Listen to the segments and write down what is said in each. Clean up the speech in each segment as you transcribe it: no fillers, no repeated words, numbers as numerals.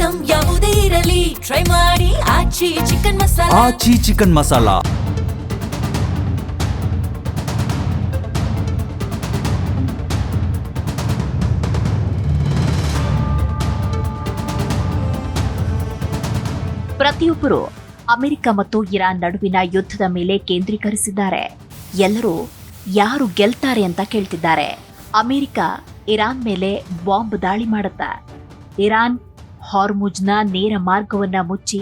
Item ಯಾವುದೇ ಇರಲಿ try ಮಾಡಿ ಆಚಿ ಚಿಕನ್ ಮಸಾಲಾ. ಆಚಿ ಚಿಕನ್ ಮಸಾಲಾ. ಪ್ರತಿಯೊಬ್ಬರು ಅಮೆರಿಕ ಮತ್ತು ಇರಾನ್ ನಡುವಿನ ಯುದ್ಧದ ಮೇಲೆ ಕೇಂದ್ರೀಕರಿಸಿದ್ದಾರೆ. ಎಲ್ಲರೂ ಯಾರು ಗೆಲ್ತಾರೆ ಅಂತ ಕೇಳ್ತಿದ್ದಾರೆ. ಅಮೆರಿಕ ಇರಾನ್ ಮೇಲೆ ಬಾಂಬ್ ದಾಳಿ ಮಾಡುತ್ತಾ, ಇರಾನ್ ಹಾರ್ಮುಜ್ನ ನೇರ ಮಾರ್ಗವನ್ನ ಮುಚ್ಚಿ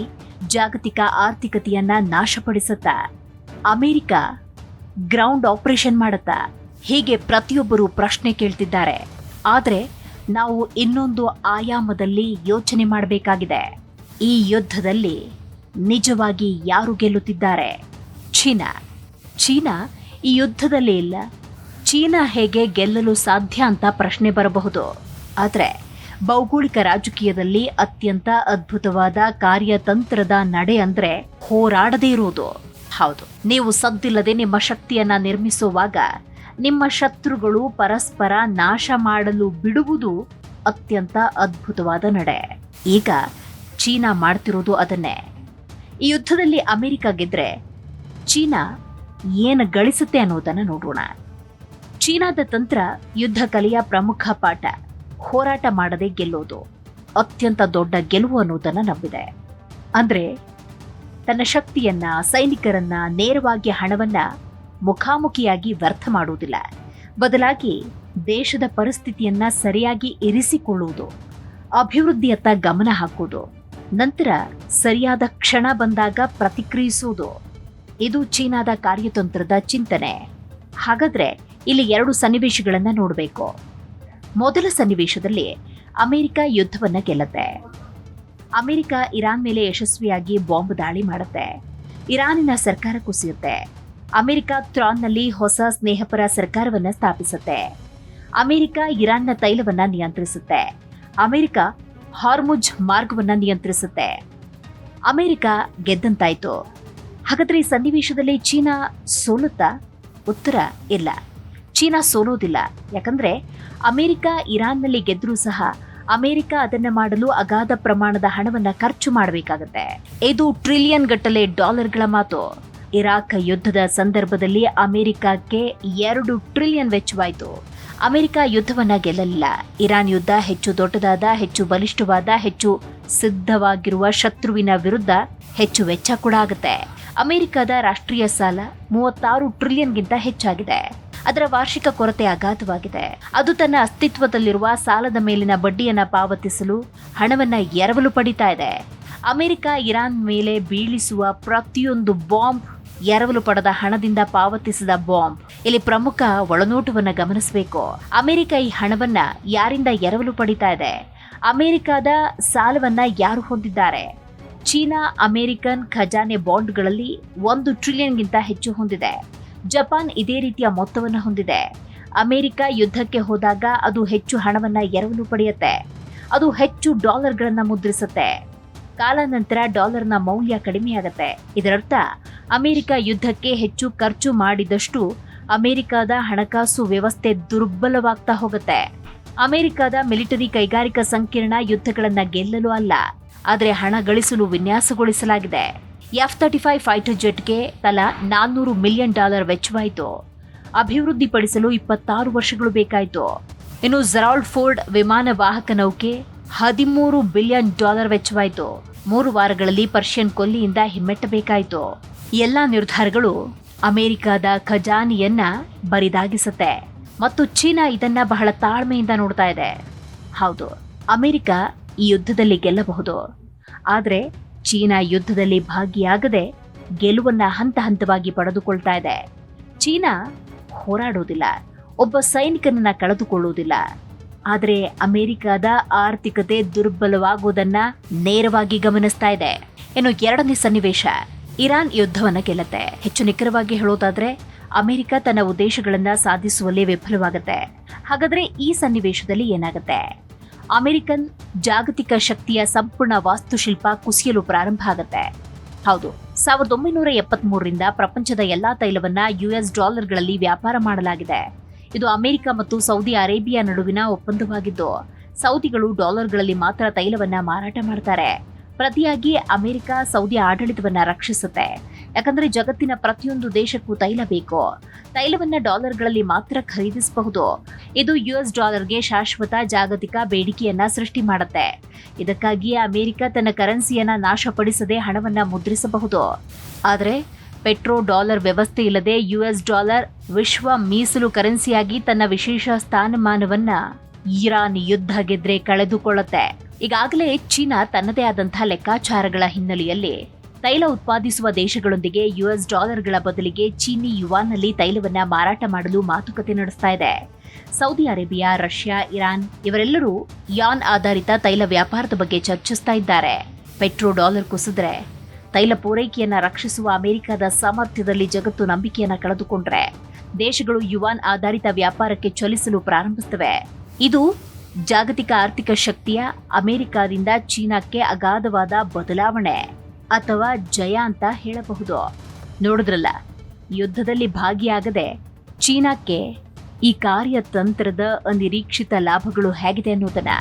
ಜಾಗತಿಕ ಆರ್ಥಿಕತೆಯನ್ನ ನಾಶಪಡಿಸುತ್ತಾ, ಅಮೆರಿಕ ಗ್ರೌಂಡ್ ಆಪರೇಷನ್ ಮಾಡುತ್ತಾ, ಹೀಗೆ ಪ್ರತಿಯೊಬ್ಬರು ಪ್ರಶ್ನೆ ಕೇಳ್ತಿದ್ದಾರೆ. ಆದರೆ ನಾವು ಇನ್ನೊಂದು ಆಯಾಮದಲ್ಲಿ ಯೋಚನೆ ಮಾಡಬೇಕಾಗಿದೆ. ಈ ಯುದ್ಧದಲ್ಲಿ ನಿಜವಾಗಿ ಯಾರು ಗೆಲ್ಲುತ್ತಿದ್ದಾರೆ? ಚೀನಾ ಈ ಯುದ್ಧದಲ್ಲಿ ಇಲ್ಲ. ಚೀನಾ ಹೇಗೆ ಗೆಲ್ಲಲು ಸಾಧ್ಯ ಅಂತ ಪ್ರಶ್ನೆ ಬರಬಹುದು. ಆದರೆ ಭೌಗೋಳಿಕ ರಾಜಕೀಯದಲ್ಲಿ ಅತ್ಯಂತ ಅದ್ಭುತವಾದ ಕಾರ್ಯತಂತ್ರದ ನಡೆ ಅಂದ್ರೆ ಹೋರಾಡದೇ ಇರುವುದು. ಹೌದು, ನೀವು ಸದ್ದಿಲ್ಲದೆ ನಿಮ್ಮ ಶಕ್ತಿಯನ್ನ ನಿರ್ಮಿಸುವಾಗ ನಿಮ್ಮ ಶತ್ರುಗಳು ಪರಸ್ಪರ ನಾಶ ಮಾಡಲು ಬಿಡುವುದು ಅತ್ಯಂತ ಅದ್ಭುತವಾದ ನಡೆ. ಈಗ ಚೀನಾ ಮಾಡ್ತಿರೋದು ಅದನ್ನೇ. ಈ ಯುದ್ಧದಲ್ಲಿ ಅಮೆರಿಕ ಗೆದ್ರೆ ಚೀನಾ ಏನು ಗಳಿಸುತ್ತೆ ಅನ್ನೋದನ್ನ ನೋಡೋಣ. ಚೀನಾದ ತಂತ್ರ ಯುದ್ಧ ಕಲೆಯ ಪ್ರಮುಖ ಪಾಠ ಹೋರಾಟ ಮಾಡದೆ ಗೆಲ್ಲೋದು ಅತ್ಯಂತ ದೊಡ್ಡ ಗೆಲುವು ಅನ್ನೋದನ್ನ ನಂಬಿದೆ. ಅಂದ್ರೆ ತನ್ನ ಶಕ್ತಿಯನ್ನ, ಸೈನಿಕರನ್ನ, ನೇರವಾಗಿ ಹಣವನ್ನ ಮುಖಾಮುಖಿಯಾಗಿ ವ್ಯರ್ಥ ಮಾಡುವುದಿಲ್ಲ. ಬದಲಾಗಿ ದೇಶದ ಪರಿಸ್ಥಿತಿಯನ್ನ ಸರಿಯಾಗಿ ಇರಿಸಿಕೊಳ್ಳುವುದು, ಅಭಿವೃದ್ಧಿಯತ್ತ ಗಮನ ಹಾಕುವುದು, ನಂತರ ಸರಿಯಾದ ಕ್ಷಣ ಬಂದಾಗ ಪ್ರತಿಕ್ರಿಯಿಸುವುದು. ಇದು ಚೀನಾದ ಕಾರ್ಯತಂತ್ರದ ಚಿಂತನೆ. ಹಾಗಾದ್ರೆ ಇಲ್ಲಿ 2 ಸನ್ನಿವೇಶಗಳನ್ನ ನೋಡಬೇಕು. ಮೊದಲ ಸನ್ನಿವೇಶದಲ್ಲಿ ಅಮೆರಿಕ ಯುದ್ಧವನ್ನ ಗೆಲ್ಲುತ್ತೆ. ಅಮೆರಿಕ ಇರಾನ್ ಮೇಲೆ ಯಶಸ್ವಿಯಾಗಿ ಬಾಂಬ್ ದಾಳಿ ಮಾಡುತ್ತೆ. ಇರಾನಿನ ಸರ್ಕಾರ ಕುಸಿಯುತ್ತೆ. ಅಮೆರಿಕ ತ್ರಾನ್ನಲ್ಲಿ ಹೊಸ ಸ್ನೇಹಪರ ಸರ್ಕಾರವನ್ನ ಸ್ಥಾಪಿಸುತ್ತೆ. ಅಮೆರಿಕ ಇರಾನ್ನ ತೈಲವನ್ನ ನಿಯಂತ್ರಿಸುತ್ತೆ. ಅಮೆರಿಕ ಹಾರ್ಮುಜ್ ಮಾರ್ಗವನ್ನ ನಿಯಂತ್ರಿಸುತ್ತೆ. ಅಮೆರಿಕ ಗೆದ್ದಂತಾಯ್ತು. ಹಾಗಾದ್ರೆ ಈ ಸನ್ನಿವೇಶದಲ್ಲಿ ಚೀನಾ ಸೋಲುತ್ತಾ? ಉತ್ತರ ಇಲ್ಲ, ಚೀನಾ ಸೋಲೋದಿಲ್ಲ. ಯಾಕಂದ್ರೆ ಅಮೆರಿಕ ಇರಾನ್ನಲ್ಲಿ ಗೆದ್ರೂ ಸಹ ಅಮೆರಿಕ ಅದನ್ನ ಮಾಡಲು ಅಗಾಧ ಪ್ರಮಾಣದ ಹಣವನ್ನ ಖರ್ಚು ಮಾಡಬೇಕಾಗತ್ತೆ. ಇದು ಟ್ರಿಲಿಯನ್ ಗಟ್ಟಲೆ ಡಾಲರ್ಗಳ ಮಾತು. ಇರಾಕ್ ಯುದ್ಧದ ಸಂದರ್ಭದಲ್ಲಿ ಅಮೆರಿಕಕ್ಕೆ 2 ಟ್ರಿಲಿಯನ್ ವೆಚ್ಚವಾಯಿತು. ಅಮೆರಿಕ ಯುದ್ಧವನ್ನ ಗೆಲ್ಲಲಿಲ್ಲ. ಇರಾನ್ ಯುದ್ಧ ಹೆಚ್ಚು ದೊಡ್ಡದಾದ, ಹೆಚ್ಚು ಬಲಿಷ್ಠವಾದ, ಹೆಚ್ಚು ಸಿದ್ಧವಾಗಿರುವ ಶತ್ರುವಿನ ವಿರುದ್ಧ ಹೆಚ್ಚು ವೆಚ್ಚ ಕೂಡ ಆಗುತ್ತೆ. ಅಮೆರಿಕದ ರಾಷ್ಟ್ರೀಯ ಸಾಲ 36 ಟ್ರಿಲಿಯನ್ಗಿಂತ ಹೆಚ್ಚಾಗಿದೆ. ಅದರ ವಾರ್ಷಿಕ ಕೊರತೆ ಅಗಾಧವಾಗಿದೆ. ಅದು ತನ್ನ ಅಸ್ತಿತ್ವದಲ್ಲಿರುವ ಸಾಲದ ಮೇಲಿನ ಬಡ್ಡಿಯನ್ನ ಪಾವತಿಸಲು ಹಣವನ್ನ ಎರವಲು ಪಡಿತಾ ಇದೆ. ಅಮೆರಿಕ ಇರಾನ್ ಮೇಲೆ ಬೀಳಿಸುವ ಪ್ರತಿಯೊಂದು ಬಾಂಬ್ ಎರವಲು ಪಡೆದ ಹಣದಿಂದ ಪಾವತಿಸಿದ ಬಾಂಬ್. ಇಲ್ಲಿ ಪ್ರಮುಖ ಒಳನೋಟವನ್ನ ಗಮನಿಸಬೇಕು. ಅಮೆರಿಕ ಈ ಹಣವನ್ನ ಯಾರಿಂದ ಎರವಲು ಪಡಿತಾ ಇದೆ? ಅಮೆರಿಕದ ಸಾಲವನ್ನ ಯಾರು ಹೊಂದಿದ್ದಾರೆ? ಚೀನಾ ಅಮೆರಿಕನ್ ಖಜಾನೆ ಬಾಂಡ್ಗಳಲ್ಲಿ 1 ಟ್ರಿಲಿಯನ್ಗಿಂತ ಹೆಚ್ಚು ಹೊಂದಿದೆ. ಜಪಾನ್ ಇದೇ ರೀತಿಯ ಮೊತ್ತವನ್ನು ಹೊಂದಿದೆ. ಅಮೆರಿಕ ಯುದ್ಧಕ್ಕೆ ಹೋದಾಗ ಅದು ಹೆಚ್ಚು ಹಣವನ್ನ ಎರವಲು ಪಡೆಯುತ್ತೆ. ಅದು ಹೆಚ್ಚು ಡಾಲರ್ಗಳನ್ನ ಮುದ್ರಿಸುತ್ತೆ. ಕಾಲಾನಂತರ ಡಾಲರ್ನ ಮೌಲ್ಯ ಕಡಿಮೆಯಾಗುತ್ತೆ. ಇದರರ್ಥ ಅಮೆರಿಕ ಯುದ್ಧಕ್ಕೆ ಹೆಚ್ಚು ಖರ್ಚು ಮಾಡಿದಷ್ಟು ಅಮೆರಿಕದ ಹಣಕಾಸು ವ್ಯವಸ್ಥೆ ದುರ್ಬಲವಾಗ್ತಾ ಹೋಗುತ್ತೆ. ಅಮೆರಿಕದ ಮಿಲಿಟರಿ ಕೈಗಾರಿಕಾ ಸಂಕೀರ್ಣ ಯುದ್ಧಗಳನ್ನ ಗೆಲ್ಲಲು ಅಲ್ಲ, ಆದರೆ ಹಣ ಗಳಿಸಲು ವಿನ್ಯಾಸಗೊಳಿಸಲಾಗಿದೆ. F-35 ಫೈಟರ್ ಜೆಟ್ಗೆ ತಲಾ $400 ಮಿಲಿಯನ್ ವೆಚ್ಚವಾಯಿತು. ಅಭಿವೃದ್ಧಿಪಡಿಸಲು 26 ವರ್ಷಗಳು ಬೇಕಾಯಿತು. ಇನ್ನು ಜೆರಾಲ್ಡ್ ಫೋರ್ಡ್ ವಿಮಾನ ವಾಹಕ ನೌಕೆ $13 ಬಿಲಿಯನ್ ವೆಚ್ಚವಾಯಿತು. 3 ವಾರಗಳಲ್ಲಿ ಪರ್ಷಿಯನ್ ಕೊಲ್ಲಿಯಿಂದ ಹಿಮ್ಮೆಟ್ಟಬೇಕಾಯಿತು. ಎಲ್ಲಾ ನಿರ್ಧಾರಗಳು ಅಮೆರಿಕದ ಖಜಾನೆಯನ್ನ ಬರಿದಾಗಿಸುತ್ತೆ ಮತ್ತು ಚೀನಾ ಇದನ್ನ ಬಹಳ ತಾಳ್ಮೆಯಿಂದ ನೋಡ್ತಾ ಇದೆ. ಹೌದು, ಅಮೆರಿಕ ಈ ಯುದ್ಧದಲ್ಲಿ ಗೆಲ್ಲಬಹುದು, ಆದರೆ ಚೀನಾ ಯುದ್ಧದಲ್ಲಿ ಭಾಗಿಯಾಗದೆ ಗೆಲುವನ್ನ ಹಂತ ಹಂತವಾಗಿ ಪಡೆದುಕೊಳ್ತಾ ಇದೆ. ಚೀನಾ ಹೋರಾಡೋದಿಲ್ಲ, ಒಬ್ಬ ಸೈನಿಕನನ್ನ ಕಳೆದುಕೊಳ್ಳುವುದಿಲ್ಲ. ಆದರೆ ಅಮೆರಿಕದ ಆರ್ಥಿಕತೆ ದುರ್ಬಲವಾಗುವುದನ್ನ ನೇರವಾಗಿ ಗಮನಿಸ್ತಾ ಇದೆ. ಇನ್ನು 2ನೇ ಸನ್ನಿವೇಶ, ಇರಾನ್ ಯುದ್ಧವನ್ನ ಗೆಲ್ಲುತ್ತೆ. ಹೆಚ್ಚು ನಿಖರವಾಗಿ ಹೇಳೋದಾದ್ರೆ ಅಮೆರಿಕ ತನ್ನ ಉದ್ದೇಶಗಳನ್ನ ಸಾಧಿಸುವಲ್ಲಿ ವಿಫಲವಾಗುತ್ತೆ. ಹಾಗಾದ್ರೆ ಈ ಸನ್ನಿವೇಶದಲ್ಲಿ ಏನಾಗುತ್ತೆ? ಅಮೆರಿಕನ್ ಜಾಗತಿಕ ಶಕ್ತಿಯ ಸಂಪೂರ್ಣ ವಾಸ್ತುಶಿಲ್ಪ ಕುಸಿಯಲು ಪ್ರಾರಂಭ ಆಗುತ್ತೆ. ಹೌದು, 1973ರಿಂದ ಪ್ರಪಂಚದ ಎಲ್ಲಾ ತೈಲವನ್ನ $ಗಳಲ್ಲಿ ವ್ಯಾಪಾರ ಮಾಡಲಾಗಿದೆ. ಇದು ಅಮೆರಿಕ ಮತ್ತು ಸೌದಿ ಅರೇಬಿಯಾ ನಡುವಿನ ಒಪ್ಪಂದವಾಗಿದ್ದು ಸೌದಿಗಳು ಡಾಲರ್ಗಳಲ್ಲಿ ಮಾತ್ರ ತೈಲವನ್ನ ಮಾರಾಟ ಮಾಡ್ತಾರೆ. ಪ್ರತಿಯಾಗಿ ಅಮೆರಿಕ ಸೌದಿ ಆಡಳಿತವನ್ನ ರಕ್ಷಿಸುತ್ತೆ. ಯಾಕಂದ್ರೆ ಜಗತ್ತಿನ ಪ್ರತಿಯೊಂದು ದೇಶಕ್ಕೂ ತೈಲ ಬೇಕು. ತೈಲವನ್ನ ಡಾಲರ್ಗಳಲ್ಲಿ ಮಾತ್ರ ಖರೀದಿಸಬಹುದು. ಇದು ಯುಎಸ್ ಡಾಲರ್ಗೆ ಶಾಶ್ವತ ಜಾಗತಿಕ ಬೇಡಿಕೆಯನ್ನ ಸೃಷ್ಟಿ ಮಾಡುತ್ತೆ. ಇದಕ್ಕಾಗಿಯೇ ಅಮೆರಿಕ ತನ್ನ ಕರೆನ್ಸಿಯನ್ನ ನಾಶಪಡಿಸದೆ ಹಣವನ್ನ ಮುದ್ರಿಸಬಹುದು. ಆದರೆ ಪೆಟ್ರೋ ಡಾಲರ್ ವ್ಯವಸ್ಥೆ ಇಲ್ಲದೆ ಯುಎಸ್ ಡಾಲರ್ ವಿಶ್ವ ಮೀಸಲು ಕರೆನ್ಸಿಯಾಗಿ ತನ್ನ ವಿಶೇಷ ಸ್ಥಾನಮಾನವನ್ನ ಇರಾನ್ ಯುದ್ಧ ಗೆದ್ರೆ ಕಳೆದುಕೊಳ್ಳುತ್ತೆ. ಈಗಾಗಲೇ ಚೀನಾ ತನ್ನದೇ ಆದಂತಹ ಲೆಕ್ಕಾಚಾರಗಳ ಹಿನ್ನೆಲೆಯಲ್ಲಿ ತೈಲ ಉತ್ಪಾದಿಸುವ ದೇಶಗಳೊಂದಿಗೆ ಯುಎಸ್ ಡಾಲರ್ಗಳ ಬದಲಿಗೆ ಚೀನಿ ಯುವಾನ್ನಲ್ಲಿ ತೈಲವನ್ನ ಮಾರಾಟ ಮಾಡಲು ಮಾತುಕತೆ ನಡೆಸ್ತಾ ಇದೆ. ಸೌದಿ ಅರೇಬಿಯಾ, ರಷ್ಯಾ, ಇರಾನ್ ಇವರೆಲ್ಲರೂ ಯಾನ್ ಆಧಾರಿತ ತೈಲ ವ್ಯಾಪಾರದ ಬಗ್ಗೆ ಚರ್ಚಿಸ್ತಾ ಇದ್ದಾರೆ. ಪೆಟ್ರೋ ಡಾಲರ್ ಕುಸಿದ್ರೆ ತೈಲ ಪೂರೈಕೆಯನ್ನ ರಕ್ಷಿಸುವ ಅಮೆರಿಕದ ಸಾಮರ್ಥ್ಯದಲ್ಲಿ ಜಗತ್ತು ನಂಬಿಕೆಯನ್ನ ಕಳೆದುಕೊಂಡ್ರೆ ದೇಶಗಳು ಯುವಾನ್ ಆಧಾರಿತ ವ್ಯಾಪಾರಕ್ಕೆ ಚಲಿಸಲು ಪ್ರಾರಂಭಿಸುತ್ತವೆ. ಇದು ಜಾಗತಿಕ ಆರ್ಥಿಕ ಶಕ್ತಿಯ ಅಮೆರಿಕದಿಂದ ಚೀನಾಕ್ಕೆ ಅಗಾಧವಾದ ಬದಲಾವಣೆ ಅಥವಾ ಜಯ ಅಂತ ಹೇಳಬಹುದು. ನೋಡಿದ್ರಲ್ಲ, ಯುದ್ಧದಲ್ಲಿ ಭಾಗಿಯಾಗದೆ ಚೀನಾಕ್ಕೆ ಈ ಕಾರ್ಯತಂತ್ರದ ಅನಿರೀಕ್ಷಿತ ಲಾಭಗಳು ಹೇಗಿದೆ ಅನ್ನೋದನ್ನ.